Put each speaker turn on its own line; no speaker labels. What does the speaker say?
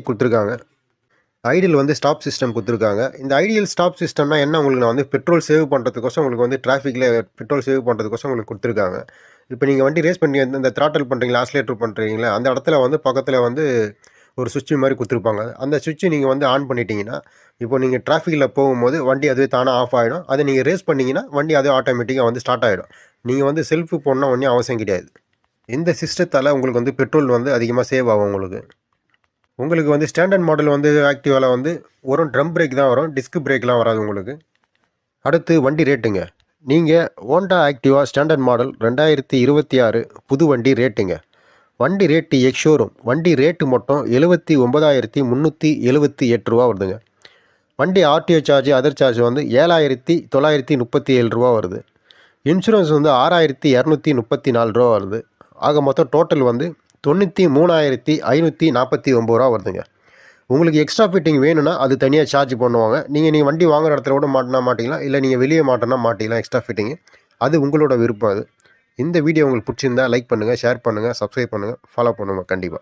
குடுத்துருக்காங்க. ஐடியல் வந்து stop system குடுத்துருக்காங்க. இந்த ஐடியல் ஸ்டாப் சிஸ்டம்னா என்ன உங்களுக்கு நான் வந்து பெட்ரோல் சேவ் பண்ணுறதுக்கோசம் உங்களுக்கு வந்து டிராஃபிக்கில பெட்ரோல் சேவ் பண்ணுறதுக்கோசம் உங்களுக்கு குடுத்துருக்காங்க. இப்போ நீங்க வண்டி ரேஸ் பண்ணி இந்த த்ராட்டில் பண்ணுறீங்களா, ஆக்ஸிலேட்டர் பண்ணுறீங்களா, அந்த இடத்துல வந்து பக்கத்துல வந்து ஒரு சுவிட்ச் மாரி குடுத்துருப்பாங்க. அந்த சுவிட்ச நீங்க வந்து ஆன் பண்ணிட்டீங்கன்னா, இப்போ நீங்க டிராஃபிக்ல போகும்போது வண்டி அதுவே தானா ஆஃப் ஆயிடும். அத நீங்க ரேஸ் பண்ணீங்கன்னா, வண்டி அதுவே ஆட்டோமேட்டிக்கா வந்து ஸ்டார்ட் ஆயிடும். நீங்க வந்து செல்ஃப் போடணும் ஒண்ணும் அவசியம் கிடையாது. இந்த சிஸ்டத்தால உங்களுக்கு வந்து பெட்ரோல் வந்து அதிகமா சேவ் ஆகும் உங்களுக்கு. உங்களுக்கு வந்து ஸ்டாண்டர்ட் மாடல் வந்து ஆக்டிவால வந்து வெறும் ட்ரம் பிரேக் தான் வரும். டிஸ்க் பிரேக்லாம் வராது உங்களுக்கு. அடுத்து வண்டி ரேட்டுங்க. நீங்க ஹோண்டா ஆக்டிவா ஸ்டாண்டர்ட் மாடல் 2026 புது வண்டி ரேட்டுங்க. வண்டி ரேட்டு எக்ஸ் ஷோரூம். வண்டி ரேட்டு மட்டும் ரூ. 79,378 வருதுங்க. வண்டி ஆர்டிஓ சார்ஜ், அதர் சார்ஜ் வந்து ரூ. 7,937 வருது. இன்சூரன்ஸ் வந்து ரூ. 6,234 வருது. ஆக மொத்தம் டோட்டல் வந்து ரூ. 93,549 வருதுங்க. உங்களுக்கு எக்ஸ்ட்ரா ஃபிட்டிங் வேணும்னா, அது தனியா சார்ஜ் பண்ணுவாங்க. நீங்க வண்டி வாங்குற இடத்துல கூட மாட்டுனா மாட்டிக்கலாம். இல்ல நீங்க வெளிய மாட்டணும்னா மாட்டிக்கலாம் எக்ஸ்ட்ரா ஃபிட்டிங். அது உங்களோட விருப்பம் அது. இந்த வீடியோ உங்களுக்கு புடிச்சிருந்தா லைக் பண்ணுங்க, ஷேர் பண்ணுங்க, சப்ஸ்கிரைப் பண்ணுங்க, ஃபாலோ பண்ணுங்க கண்டிப்பா.